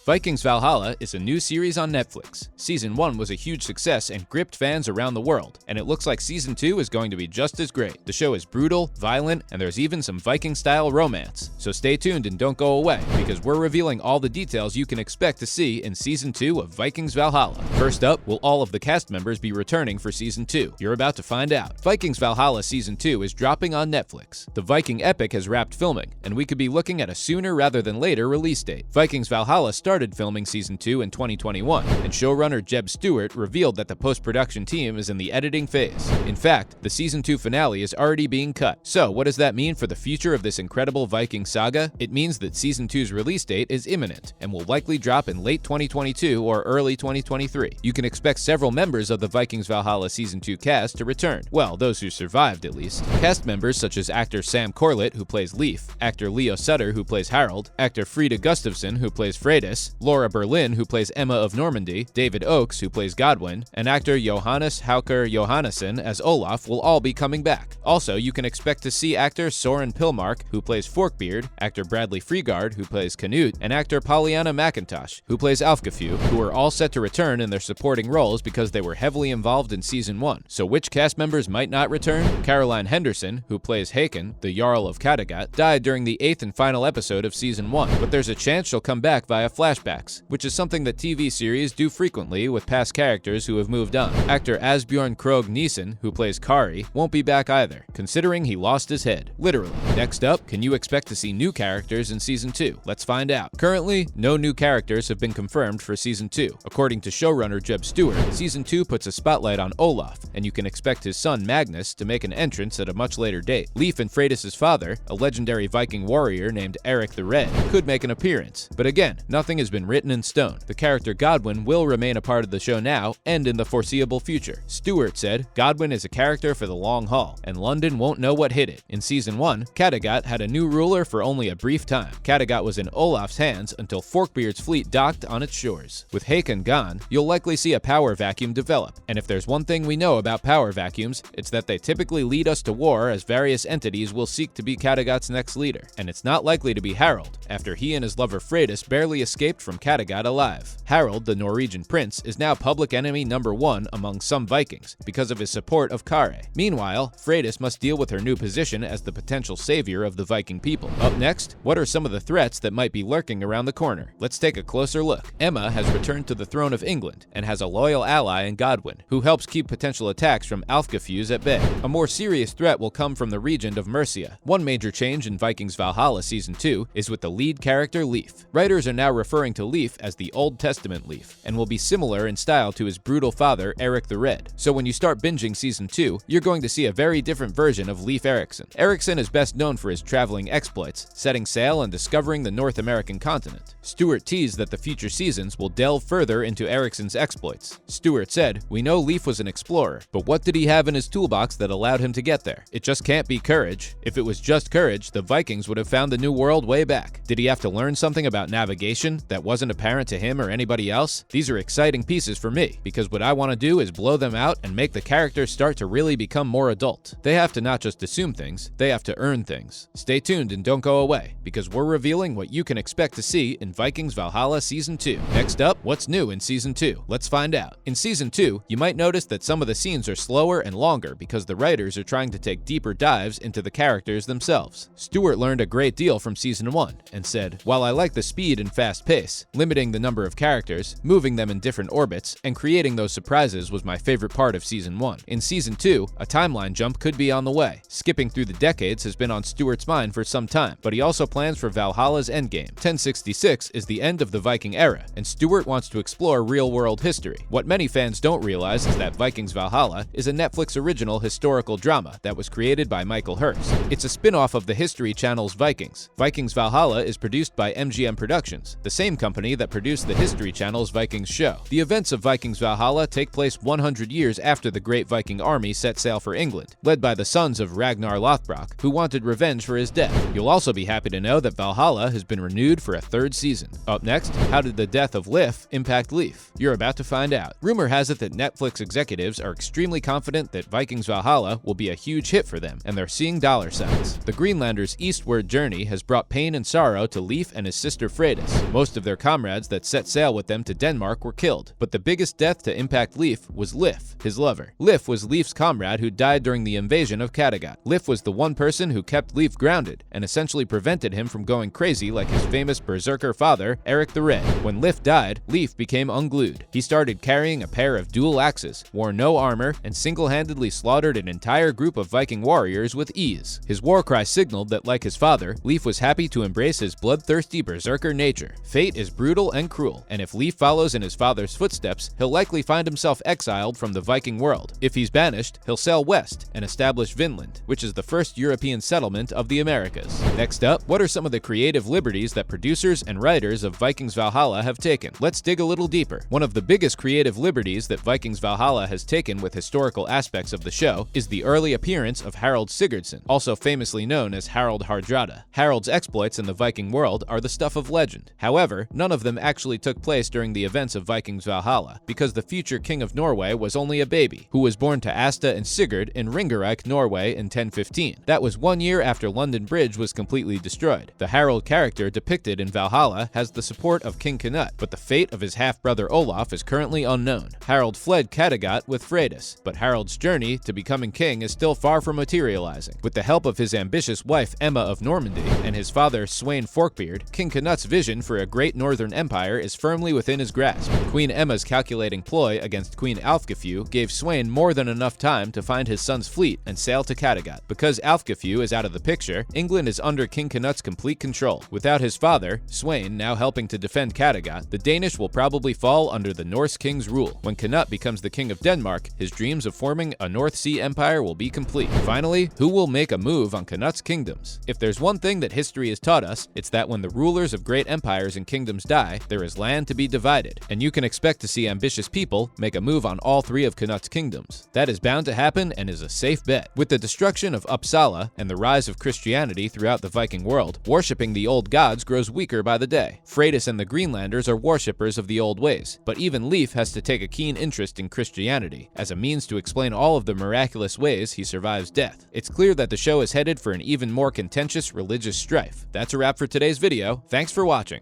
Vikings Valhalla is a new series on Netflix. Season 1 was a huge success and gripped fans around the world, and it looks like Season 2 is going to be just as great. The show is brutal, violent, and there's even some Viking-style romance. So stay tuned and don't go away, because we're revealing all the details you can expect to see in Season 2 of Vikings Valhalla. First up, will all of the cast members be returning for Season 2? You're about to find out. Vikings Valhalla Season 2 is dropping on Netflix. The Viking epic has wrapped filming, and we could be looking at a sooner rather than later release date. Vikings Valhalla started filming Season 2 in 2021, and showrunner Jeb Stewart revealed that the post-production team is in the editing phase. In fact, the Season 2 finale is already being cut. So, what does that mean for the future of this incredible Viking saga? It means that Season 2's release date is imminent, and will likely drop in late 2022 or early 2023. You can expect several members of the Vikings Valhalla Season 2 cast to return. Well, those who survived, at least. Cast members such as actor Sam Corlett, who plays Leif, actor Leo Sutter, who plays Harold, actor Frida Gustafsson, who plays Freydis, Laura Berlin, who plays Emma of Normandy, David Oakes, who plays Godwin, and actor Johannes Hauker Johannesson as Olaf will all be coming back. Also, you can expect to see actor Soren Pilmark, who plays Forkbeard, actor Bradley Freegard, who plays Canute, and actor Pollyanna McIntosh, who plays Alfgafu, who are all set to return in their supporting roles because they were heavily involved in Season 1. So which cast members might not return? Caroline Henderson, who plays Haakon, the Jarl of Kattegat, died during the 8th and final episode of Season 1, but there's a chance she'll come back via flashbacks, which is something that TV series do frequently with past characters who have moved on. Actor Asbjorn Krogh Nielsen, who plays Kari, won't be back either, considering he lost his head. Literally. Next up, can you expect to see new characters in Season 2? Let's find out. Currently, no new characters have been confirmed for Season 2. According to showrunner Jeb Stewart, Season 2 puts a spotlight on Olaf, and you can expect his son Magnus to make an entrance at a much later date. Leif and Freydis' father, a legendary Viking warrior named Eric the Red, could make an appearance. But again, nothing has been written in stone. The character Godwin will remain a part of the show now and in the foreseeable future. Stewart said, "Godwin is a character for the long haul, and London won't know what hit it." In Season 1, Kattegat had a new ruler for only a brief time. Kattegat was in Olaf's hands until Forkbeard's fleet docked on its shores. With Haakon gone, you'll likely see a power vacuum develop. And if there's one thing we know about power vacuums, it's that they typically lead us to war, as various entities will seek to be Kattegat's next leader. And it's not likely to be Harold, after he and his lover Freydis barely escaped from Kattegat alive. Harold, the Norwegian prince, is now public enemy number 1 among some Vikings because of his support of Kare. Meanwhile, Freydis must deal with her new position as the potential savior of the Viking people. Up next, what are some of the threats that might be lurking around the corner? Let's take a closer look. Emma has returned to the throne of England and has a loyal ally in Godwin, who helps keep potential attacks from Alfgafus at bay. A more serious threat will come from the region of Mercia. One major change in Vikings Valhalla Season 2 is with the lead character Leif. Writers are now referring to Leif as the Old Testament Leif, and will be similar in style to his brutal father Eric the Red. So when you start binging Season 2, you're going to see a very different version of Leif Erikson. Erikson is best known for his traveling exploits, setting sail and discovering the North American continent. Stewart teased that the future seasons will delve further into Erikson's exploits. Stewart said, "We know Leif was an explorer, but what did he have in his toolbox that allowed him to get there? It just can't be courage. If it was just courage, the Vikings would have found the New World way back. Did he have to learn something about navigation that wasn't apparent to him or anybody else? These are exciting pieces for me, because what I want to do is blow them out and make the characters start to really become more adult. They have to not just assume things, they have to earn things." Stay tuned and don't go away, because we're revealing what you can expect to see in Vikings Valhalla Season 2. Next up, what's new in Season 2? Let's find out. In Season 2, you might notice that some of the scenes are slower and longer because the writers are trying to take deeper dives into the characters themselves. Stewart learned a great deal from Season 1 and said, "While I like the speed and fast pace, limiting the number of characters, moving them in different orbits, and creating those surprises was my favorite part of Season 1. In Season 2, a timeline jump could be on the way. Skipping through the decades has been on Stewart's mind for some time, but he also plans for Valhalla's endgame. 1066 is the end of the Viking era, and Stewart wants to explore real-world history. What many fans don't realize is that Vikings Valhalla is a Netflix original historical drama that was created by Michael Hurst. It's a spin-off of the History Channel's Vikings. Vikings Valhalla is produced by MGM Productions, the same company that produced the History Channel's Vikings show. The events of Vikings Valhalla take place 100 years after the Great Viking Army set sail for England, led by the sons of Ragnar Lothbrok, who wanted revenge for his death. You'll also be happy to know that Valhalla has been renewed for a 3rd season. Up next, how did the death of Leif impact Leif? You're about to find out. Rumor has it that Netflix executives are extremely confident that Vikings Valhalla will be a huge hit for them, and they're seeing dollar signs. The Greenlanders' eastward journey has brought pain and sorrow to Leif and his sister Freydis. Most of their comrades that set sail with them to Denmark were killed, but the biggest death to impact Leif was Lif, his lover. Lif was Leif's comrade who died during the invasion of Kattegat. Lif was the one person who kept Leif grounded and essentially prevented him from going crazy like his famous berserker father, Eric the Red. When Lif died, Leif became unglued. He started carrying a pair of dual axes, wore no armor, and single-handedly slaughtered an entire group of Viking warriors with ease. His war cry signaled that, like his father, Leif was happy to embrace his bloodthirsty berserker nature. Fate is brutal and cruel, and if Leif follows in his father's footsteps, he'll likely find himself exiled from the Viking world. If he's banished, he'll sail west and establish Vinland, which is the first European settlement of the Americas. Next up, what are some of the creative liberties that producers and writers of Vikings Valhalla have taken? Let's dig a little deeper. One of the biggest creative liberties that Vikings Valhalla has taken with historical aspects of the show is the early appearance of Harald Sigurdsson, also famously known as Harald Hardrada. Harald's exploits in the Viking world are the stuff of legend. However, none of them actually took place during the events of Vikings Valhalla, because the future king of Norway was only a baby, who was born to Asta and Sigurd in Ringerike, Norway in 1015. That was 1 year after London Bridge was completely destroyed. The Harald character depicted in Valhalla has the support of King Canute, but the fate of his half-brother Olaf is currently unknown. Harald fled Kattegat with Freydis, but Harald's journey to becoming king is still far from materializing. With the help of his ambitious wife Emma of Normandy and his father Sweyn Forkbeard, King Canute's vision for a great northern empire is firmly within his grasp. Queen Emma's calculating ploy against Queen Alfgefu gave Sweyn more than enough time to find his son's fleet and sail to Kattegat. Because Alfgefu is out of the picture, England is under King Canute's complete control. Without his father, Sweyn, now helping to defend Kattegat, the Danish will probably fall under the Norse king's rule. When Canute becomes the king of Denmark, his dreams of forming a North Sea empire will be complete. Finally, who will make a move on Canute's kingdoms? If there's one thing that history has taught us, it's that when the rulers of great empires and kingdoms die, there is land to be divided, and you can expect to see ambitious people make a move on all three of Canute's kingdoms. That is bound to happen and is a safe bet. With the destruction of Uppsala and the rise of Christianity throughout the Viking world, worshipping the old gods grows weaker by the day. Freydis and the Greenlanders are worshippers of the old ways, but even Leif has to take a keen interest in Christianity as a means to explain all of the miraculous ways he survives death. It's clear that the show is headed for an even more contentious religious strife. That's a wrap for today's video. Thanks for watching.